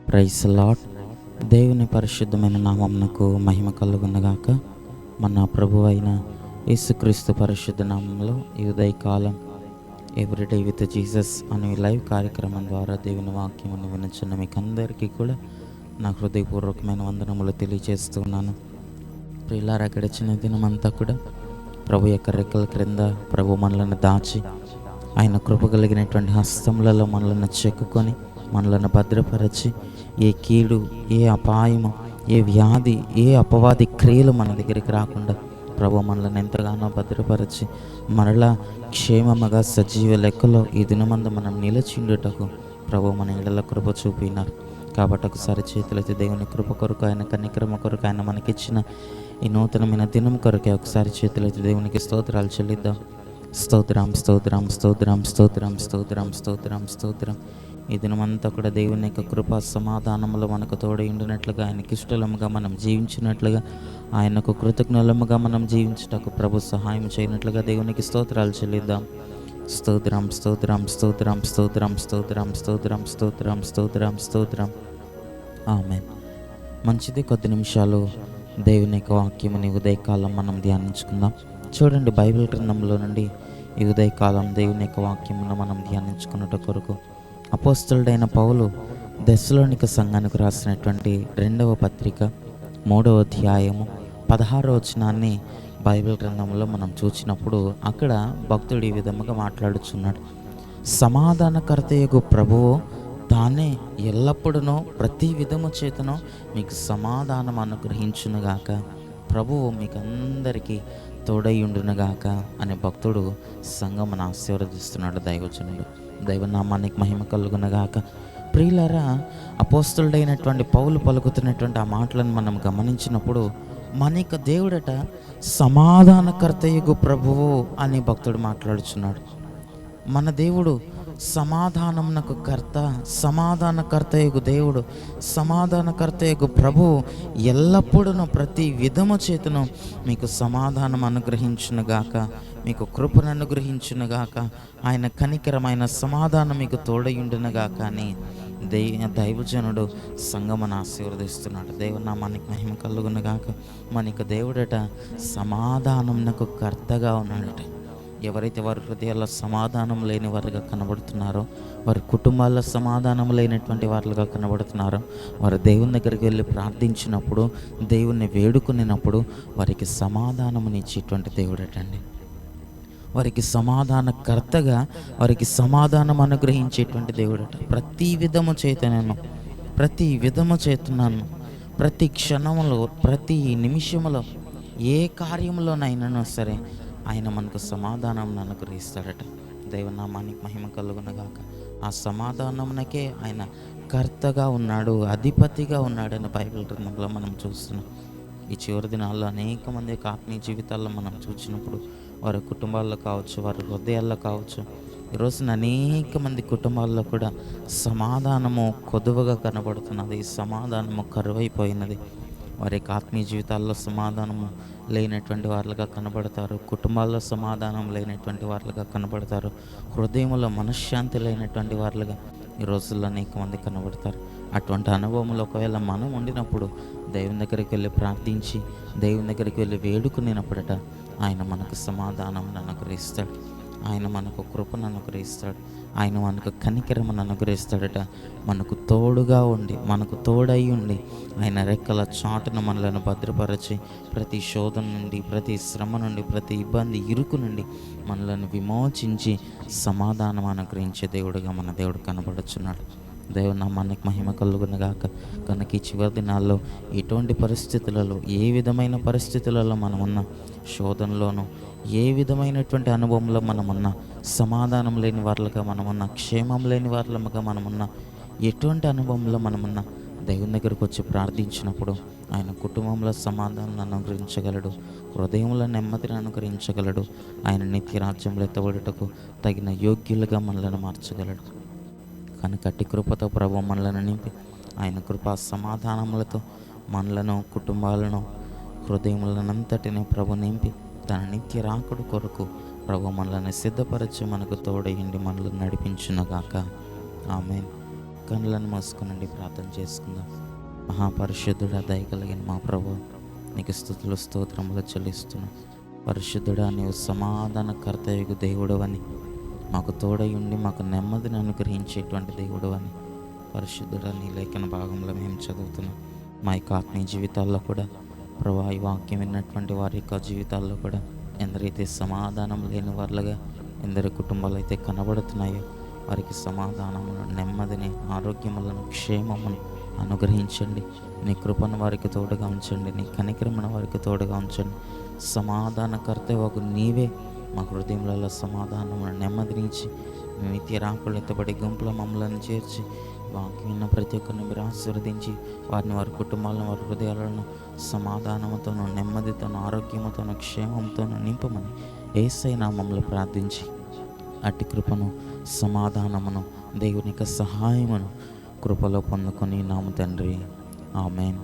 Praise lord. దేవుని పరిశుద్ధమైన నామమునకు మహిమ కలుగునగాక. మన ప్రభు అయిన యేసుక్రీస్తు పరిశుద్ధ నామంలో ఈ ఉదయకాలం ఎవ్రీడే విత్ జీసస్ అనే లైవ్ కార్యక్రమం ద్వారా దేవుని వాక్యమును వినుచున్న మీకు అందరికీ కూడా నా హృదయపూర్వకమైన వందనములు తెలియజేస్తున్నాను. ప్రియులారా, గడిచిన దినమంతా కూడా ప్రభు యొక్క రెక్కల క్రింద ప్రభు మనలను దాచి ఆయన కృప కలిగినటువంటి హస్తములలో మనలను చెక్కుకొని మనలను భద్రపరచి ఏ కీడు, ఏ అపాయము, ఏ వ్యాధి, ఏ అపవాది క్రియలు మన దగ్గరికి రాకుండా ప్రభు మనలను ఎంతగానో భద్రపరచి మరలా క్షేమముగా సజీవ లెక్కలో ఈ దినమందు మనం నిలిచిండుటకు ప్రభు మన ఇళ్ళ కృప చూపినారు. కాబట్టి ఒకసారి చేతులైతే దేవుని కృప కొరకు, ఆయన కనికరమ కొరకు, ఆయన మనకిచ్చిన ఈ నూతనమైన దినం కొరకే ఒకసారి చేతులైతే దేవునికి స్తోత్రాలు చెల్లిద్దాం. స్తోత్రం, స్తోత్రం, స్తోత్రం, స్తోత్రం, స్తోత్రం, స్తోత్రం, స్తోత్రం. ఈ దినమంతా కూడా దేవుని యొక్క కృపా సమాధానములు మనకు తోడై ఉండినట్లుగా, ఆయనకి ఇష్టలముగా మనం జీవించినట్లుగా, ఆయనకు కృతజ్ఞలముగా మనం జీవించుటకు ప్రభు సహాయం చేయనట్లుగా దేవునికి స్తోత్రాలు చెల్లిద్దాం. స్తోత్రం, స్తోత్రం, స్తోత్రం, స్తోత్రం, స్తోత్రం, స్తోత్రం, స్తోత్రం, స్తోత్రం, స్తోత్రం. ఆమేన్. మంచిది. కొద్ది నిమిషాలు దేవుని యొక్క వాక్యముని ఉదయకాలం మనం ధ్యానించుకుందాం. చూడండి, బైబిల్ గ్రంథంలో నుండి ఈ ఉదయకాలం దేవుని యొక్క వాక్యమును మనం ధ్యానించుకున్నట కొరకు అపోస్తలుడైన పౌలు థెస్సలోనిక సంఘానికి రాసినటువంటి 2వ పత్రిక 3వ అధ్యాయము 16వ వచనాన్ని బైబిల్ గ్రంథంలో మనం చూసినప్పుడు అక్కడ భక్తుడు ఈ విధముగా మాట్లాడుచున్నాడు. సమాధానకర్తయగు ప్రభువు తానే ఎల్లప్పుడూ ప్రతి విధము చేతను మీకు సమాధానం అనుగ్రహించునుగాక. ప్రభువు మీకు అందరికీ తోడైయుండునుగాక అనే భక్తుడు సంఘమును ఆశీర్వదిస్తున్నాడు. దైవజనుడు, దైవనామానికి మహిమ కలుగునుగాక. ప్రియులారా, అపోస్తలుడైనటువంటి పౌలు పలుకుతున్నటువంటి ఆ మాటలను మనం గమనించినప్పుడు మనకు దేవుడట సమాధానకర్తయగు ప్రభువు అని భక్తుడు మాట్లాడుచున్నాడు. మన దేవుడు సమాధానమునకు కర్త, సమాధానకర్తయగు దేవుడు, సమాధానకర్తయగు ప్రభువు ఎల్లప్పుడూ ప్రతి విధము చేతను మీకు సమాధానం అనుగ్రహించునుగాక, మీకు కృపను అనుగ్రహించునుగాక, ఆయన కనికరమైన సమాధానం మీకు తోడయుండునుగాక అని దైవజనుడు సంఘమును ఆశీర్వదిస్తున్నాడు. దేవునామానికి మహిమ కలుగునుగాక. మనకు దేవుడట సమాధానమునకు కర్తగా ఉన్నాడట. ఎవరైతే వారి హృదయాల్లో సమాధానం లేని వారుగా కనబడుతున్నారో, వారి కుటుంబాల్లో సమాధానం లేనటువంటి వారుగా కనబడుతున్నారో, వారు దేవుని దగ్గరికి వెళ్ళి ప్రార్థించినప్పుడు, దేవుణ్ణి వేడుకునేటప్పుడు వారికి సమాధానమునిచ్చేటువంటి దేవుడటండి. వారికి సమాధానకర్తగా, వారికి సమాధానం అనుగ్రహించేటువంటి దేవుడట. ప్రతి విధము చేతున్నాను, ప్రతి క్షణంలో, ప్రతి నిమిషంలో, ఏ కార్యంలోనైనా సరే ఆయన మనకు సమాధానం అనుగ్రహిస్తాడట. దైవనామానికి మహిమ కలుగునగాక. ఆ సమాధానమునకే ఆయన కర్తగా ఉన్నాడు, అధిపతిగా ఉన్నాడని బైబిల్ గ్రంథంలో మనం చూస్తున్నాం. ఈ చివరి దినాల్లో అనేక మంది యొక్క ఆత్మీయ జీవితాల్లో మనం చూసినప్పుడు వారి కుటుంబాల్లో కావచ్చు, వారి హృదయాల్లో కావచ్చు, ఈరోజున అనేక మంది కుటుంబాల్లో కూడా సమాధానము కొదువగా కనబడుతున్నది, సమాధానము కరువైపోయినది. వారి యొక్క ఆత్మీయ జీవితాల్లో సమాధానము లేనటువంటి వారులుగా కనబడతారు, కుటుంబాల్లో సమాధానం లేనటువంటి వారులుగా కనబడతారు, హృదయంలో మనశ్శాంతి లేనటువంటి వారులుగా ఈ రోజుల్లో అనేక మంది కనబడతారు. అటువంటి అనుభవంలో ఒకవేళ మనం ఉండినప్పుడు దేవుని దగ్గరికి వెళ్ళి ప్రార్థించి, దేవుని దగ్గరికి వెళ్ళి వేడుకునేటప్పుడట ఆయన మనకు సమాధానం అనుగ్రహిస్తాడు, ఆయన మనకు కృపను అనుగ్రహిస్తాడు, ఆయన మనకు కనికరమను అనుగ్రహిస్తాడట. మనకు తోడుగా ఉండి, మనకు తోడై ఉండి ఆయన రెక్కల చాటును మనలను భద్రపరచి ప్రతి శోధన నుండి, ప్రతి శ్రమ నుండి, ప్రతి ఇబ్బంది, ఇరుకు నుండి మనలను విమోచించి సమాధానం అనుగ్రహించే దేవుడుగా మన దేవుడు కనబడుచున్నాడు. దేవునామానికి మహిమ కలుగునుగాక. కనుక ఈ చివరి దినాల్లో ఎటువంటి పరిస్థితులలో, ఏ విధమైన పరిస్థితులలో మనమున్నా, శోధనలోనూ ఏ విధమైనటువంటి అనుభవంలో మనమున్నా, సమాధానం లేని వారులుగా మనమున్నా, క్షేమం లేని వారులుగా మనమున్నా, ఎటువంటి అనుభవంలో మనమున్నా దేవుని దగ్గరకు వచ్చి ప్రార్థించినప్పుడు ఆయన కుటుంబంలో సమాధానం అనుగ్రహించగలడు, హృదయంలో నెమ్మదిని అనుగ్రహించగలడు, ఆయన నిత్య రాజ్యంలో ఎత్తబడుటకు తగిన యోగ్యులుగా మనలను మార్చగలడు. కనుక అట్టి కృపతో ప్రభు మనలను నింపి ఆయన కృపా సమాధానములతో మనలను, కుటుంబాలను, హృదయములనంతటిని ప్రభు నింపి తన నిత్య రాకడు కొరకు ప్రభు మనలను సిద్ధపరచి మనకు తోడయండి మనల్ని నడిపించునుగాక. ఆమేన్. కళ్ళను మూసుకునండి, ప్రార్థన చేసుకుందాం. మహాపరిశుద్ధుడా, దయగలిగిన మా ప్రభు, నీకు స్తుతులు స్తోత్రములు చెల్లిస్తున్నాం. పరిశుద్ధుడా, నీవు సమాధానకర్తయగు దేవుడు అని, మాకు తోడై ఉండి మాకు నెమ్మదిని అనుగ్రహించేటువంటి దేవుడు అని పరిశుద్ధుడా, నీ లేఖన భాగంలో మేము చదువుతున్నాం. మా యొక్క ఆత్మీయ జీవితాల్లో కూడా ప్రభా, ఈ వాక్యం విన్నటువంటి వారి యొక్క జీవితాల్లో కూడా ఎందరైతే సమాధానం లేని వాళ్ళగా ఎందరి కుటుంబాలు అయితే కనబడుతున్నాయో వారికి సమాధానమును, నెమ్మదిని, ఆరోగ్యములను, క్షేమమును అనుగ్రహించండి. నీ కృపను వారికి తోడుగా ఉంచండి. నీ కనికరమును వారికి తోడుగా ఉంచండి. సమాధానకర్త ఒక నీవే మా హృదయంలో సమాధానమును, నెమ్మదినిచ్చి మీ నిత్య రాకులు ఎత్తబడి గుంపుల మమ్మలను చేర్చి వాక్యం విన్న ప్రతి ఒక్కరిని మీరు ఆశీర్వదించి వారిని, వారి కుటుంబాలను, వారి హృదయాలను సమాధానముతోనూ, నెమ్మదితోనూ, ఆరోగ్యముతోనూ, క్షేమంతోనూ నింపమని యేసయ్య నామములో ప్రార్థించి అట్టి కృపను, సమాధానమును, దేవుని యొక్క సహాయమును కృపలో పొందుకొని నాము తండ్రి. ఆమేన్.